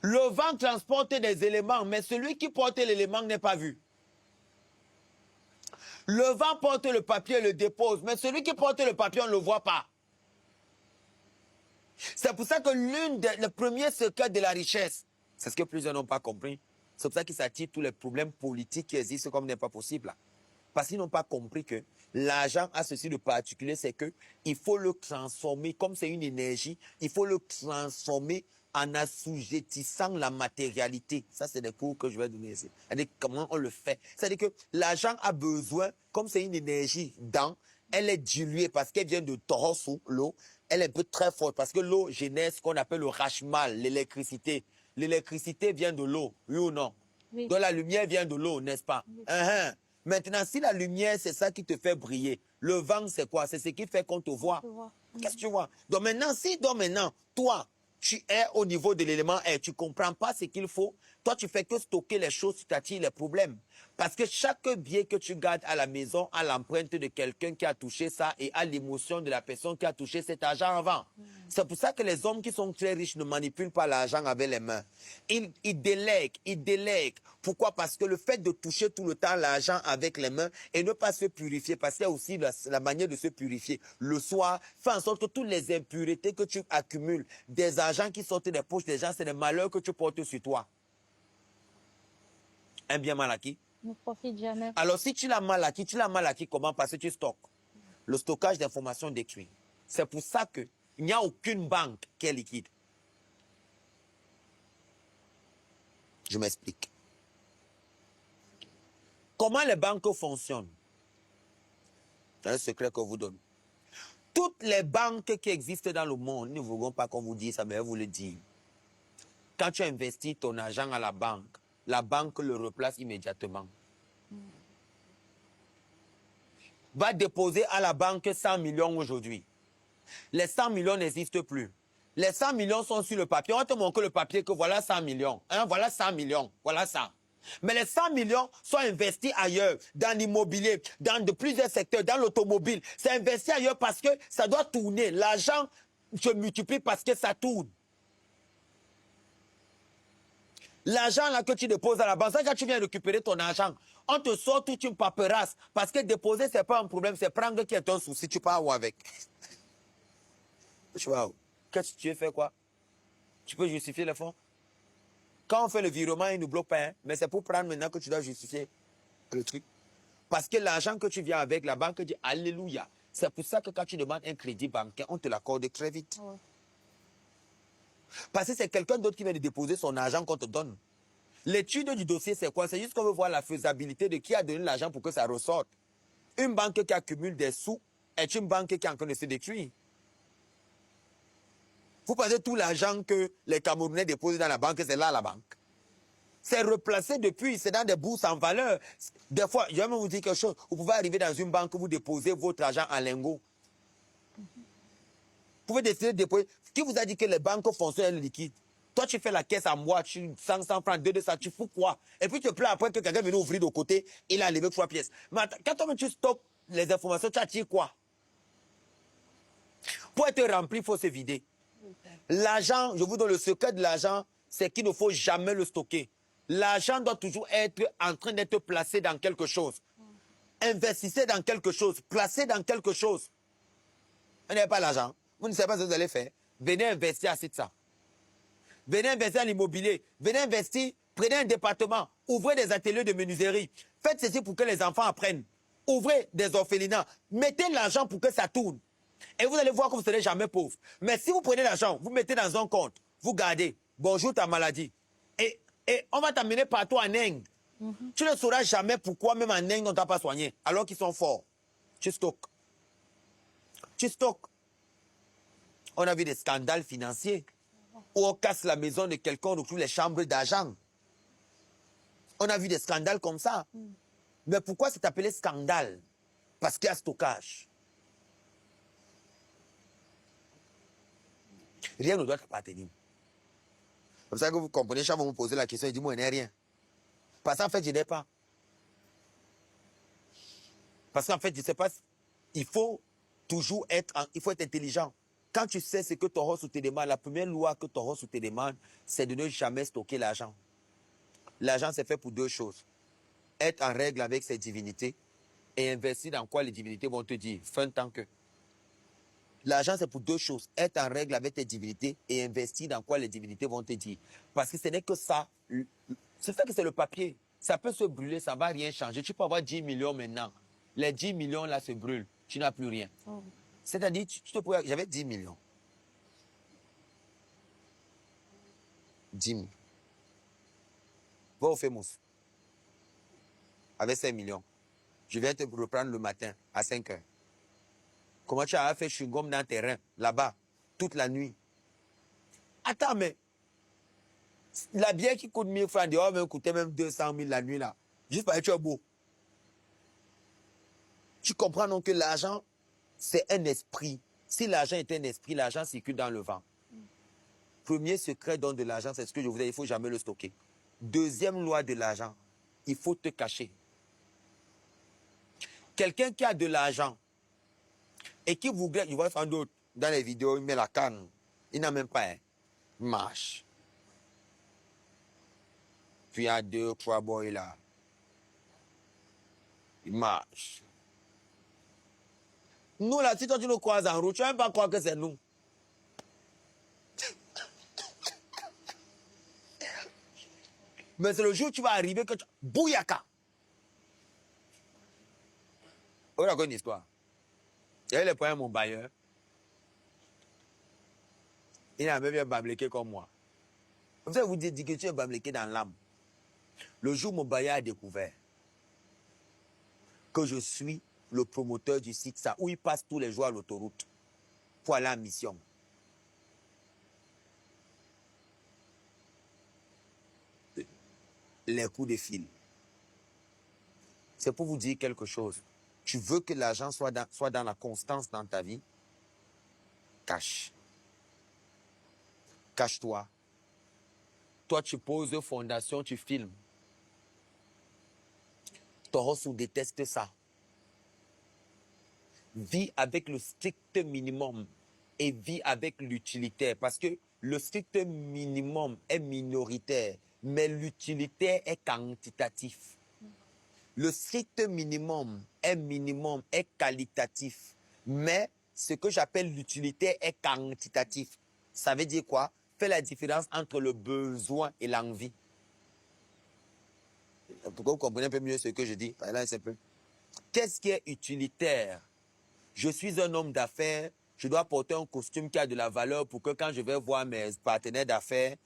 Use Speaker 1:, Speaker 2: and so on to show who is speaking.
Speaker 1: Le vent transporte des éléments, mais celui qui porte l'élément n'est pas vu. Le vent porte le papier et le dépose, mais celui qui porte le papier, on ne le voit pas. C'est pour ça que l'une des premiers secrets de la richesse, c'est ce que plusieurs n'ont pas compris. C'est pour ça qu'ils s'attirent tous les problèmes politiques qui existent comme n'est pas possible. Là. Parce qu'ils n'ont pas compris que l'argent a ceci de particulier, c'est que il faut le transformer, comme c'est une énergie, il faut le transformer en assujettissant la matérialité. Ça, c'est des cours que je vais donner ici. C'est-à-dire comment on le fait. C'est-à-dire que l'argent a besoin, comme c'est une énergie dans, elle est diluée parce qu'elle vient de torrent l'eau. Elle est un peu très forte parce que l'eau génère ce qu'on appelle le rachmal, l'électricité. L'électricité vient de l'eau, oui ou non?
Speaker 2: Oui.
Speaker 1: Donc la lumière vient de l'eau, n'est-ce pas?
Speaker 2: Oui.
Speaker 1: Maintenant, si la lumière, c'est ça qui te fait briller, le vent, c'est quoi? C'est ce qui fait qu'on te voit. Qu'est-ce que tu vois? Donc maintenant, toi, tu es au niveau de l'élément R, tu ne comprends pas ce qu'il faut, toi, tu fais que stocker les choses, tu t'attires les problèmes. Parce que chaque bien que tu gardes à la maison a l'empreinte de quelqu'un qui a touché ça et a l'émotion de la personne qui a touché cet argent avant. C'est pour ça que les hommes qui sont très riches ne manipulent pas l'argent avec les mains. Ils délèguent. Pourquoi? Parce que le fait de toucher tout le temps l'argent avec les mains et ne pas se purifier, parce qu'il y a aussi la manière de se purifier. Le soir, fais en sorte que toutes les impuretés que tu accumules, des argents qui sortent des poches des gens, c'est des malheurs que tu portes sur toi. Un bien mal acquis
Speaker 2: ne profite jamais.
Speaker 1: Alors si tu l'as mal acquis comment? Parce que tu stockes. Le stockage d'informations détruit. C'est pour ça qu'il n'y a aucune banque qui est liquide. Je m'explique. Comment les banques fonctionnent? C'est un secret que je vous donne. Toutes les banques qui existent dans le monde, ne voulons pas qu'on vous dise ça, mais je vous le dis. Quand tu investis ton argent à la banque le replace immédiatement. Va déposer à la banque 100 millions aujourd'hui. Les 100 millions n'existent plus. Les 100 millions sont sur le papier. On va te montrer le papier que voilà 100 millions. Hein, voilà 100 millions. Voilà ça. Mais les 100 millions sont investis ailleurs, dans l'immobilier, dans de plusieurs secteurs, dans l'automobile. C'est investi ailleurs parce que ça doit tourner. L'argent se multiplie parce que ça tourne. L'argent là que tu déposes à la banque, quand tu viens récupérer ton argent, on te sort toute une paperasse. Parce que déposer, ce n'est pas un problème, c'est prendre qui est ton souci, tu pars où avec. Tu vois où? Qu'est-ce que tu veux faire quoi? Tu peux justifier les fonds? Quand on fait le virement, il ne bloque pas, hein? Mais c'est pour prendre maintenant que tu dois justifier le truc. Parce que l'argent que tu viens avec, la banque dit Alléluia. C'est pour ça que quand tu demandes un crédit bancaire, on te l'accorde très vite.
Speaker 2: Ouais.
Speaker 1: Parce que c'est quelqu'un d'autre qui vient de déposer son argent qu'on te donne. L'étude du dossier, c'est quoi? C'est juste qu'on veut voir la faisabilité de qui a donné l'argent pour que ça ressorte. Une banque qui accumule des sous est une banque qui est en train de se détruire. Vous pensez tout l'argent que les Camerounais déposent dans la banque, c'est là la banque. C'est replacé depuis, c'est dans des bourses en valeur. Des fois, je vais même vous dire quelque chose. Vous pouvez arriver dans une banque, vous déposez votre argent en lingots. Vous pouvez décider de déposer. Qui vous a dit que les banques fonctionnent liquide? Toi, tu fais la caisse en bois, tu 100 francs, 200, tu fous quoi? Et puis tu te plains après que quelqu'un vienne ouvrir de côté, il a enlevé 3 pièces. Mais attends, quand toi, tu stockes les informations, tu attires quoi? Pour être rempli, il faut se vider. L'argent, je vous donne le secret de l'argent, c'est qu'il ne faut jamais le stocker. L'argent doit toujours être en train d'être placé dans quelque chose. Investissez dans quelque chose, placez dans quelque chose. Vous n'avez pas l'argent, vous ne savez pas ce que vous allez faire. Venez investir à ça. Venez investir en immobilier. Venez investir, prenez un département, ouvrez des ateliers de menuiserie. Faites ceci pour que les enfants apprennent. Ouvrez des orphelinats. Mettez l'argent pour que ça tourne. Et vous allez voir que vous ne serez jamais pauvre. Mais si vous prenez l'argent, vous mettez dans un compte, vous gardez, bonjour ta maladie. Et on va t'amener partout en Inde. Tu ne sauras jamais pourquoi même en Inde on ne t'a pas soigné, alors qu'ils sont forts. Tu stockes. Tu stockes. On a vu des scandales financiers où on casse la maison de quelqu'un, on retrouve les chambres d'argent. On a vu des scandales comme ça. Mais pourquoi c'est appelé scandale? Parce qu'il y a stockage. Rien ne doit t'appartenir. Comme ça que vous comprenez, chaque fois que vous me posez la question, il dit moi, je n'ai rien. Parce qu'en fait, je n'ai pas. Parce qu'en fait, je ne sais pas, il faut toujours être intelligent. Quand tu sais ce que ton host te demande, la première loi que ton host te demande, c'est de ne jamais stocker l'argent. L'argent, c'est fait pour deux choses. Être en règle avec ses divinités et investir dans quoi les divinités vont te dire. Fin de temps que. L'argent, c'est pour deux choses. Être en règle avec tes divinités et investir dans quoi les divinités vont te dire. Parce que ce n'est que ça. C'est ça que c'est le papier. Ça peut se brûler, ça ne va rien changer. Tu peux avoir 10 millions maintenant. Les 10 millions là se brûlent. Tu n'as plus rien. Oh. C'est-à-dire, j'avais 10 millions. 10 000. Va au Famous. Avec 5 millions. Je viens te reprendre le matin à 5 heures. Comment tu as fait chewing-gum dans tes reins, là-bas, toute la nuit? Attends, mais la bière qui coûte 1000 francs dehors même coûtait même 200 000 la nuit là. Juste parce que tu es beau. Tu comprends donc que l'argent, c'est un esprit. Si l'argent est un esprit, l'argent circule dans le vent. Premier secret donc de l'argent, c'est ce que je vous ai dit, il ne faut jamais le stocker. Deuxième loi de l'argent, il faut te cacher. Quelqu'un qui a de l'argent et qui voudrait, je vois sans doute dans les vidéos, il met la canne, il n'a même pas un. Il marche. Puis il y a 2, 3 boys là. Il marche. Nous là, si toi tu nous croises en route, tu ne vas même pas croire que c'est nous. Mais c'est le jour où tu vas arriver que tu... Bouyaka! On a une histoire. Il y a les points mon bailleur. Il a même bien bamléqué comme moi. Vous savez, vous dites que tu es bamléqué dans l'âme. Le jour où mon bailleur a découvert que je suis le promoteur du site, ça, où il passe tous les jours à l'autoroute pour aller en mission. Les coups de fil. C'est pour vous dire quelque chose. Tu veux que l'argent soit dans la constance dans ta vie? Cache. Cache-toi. Toi, tu poses fondation, tu filmes. Ton host déteste ça. Vis avec le strict minimum et vis avec l'utilitaire. Parce que le strict minimum est minoritaire, mais l'utilitaire est quantitatif. Le strict minimum est qualitatif, mais ce que j'appelle l'utilitaire est quantitatif. Ça veut dire quoi? Fais la différence entre le besoin et l'envie. Pourquoi vous comprenez un peu mieux ce que je dis? Là, c'est un peu. Qu'est-ce qui est utilitaire? Je suis un homme d'affaires, je dois porter un costume qui a de la valeur pour que quand je vais voir mes partenaires d'affaires,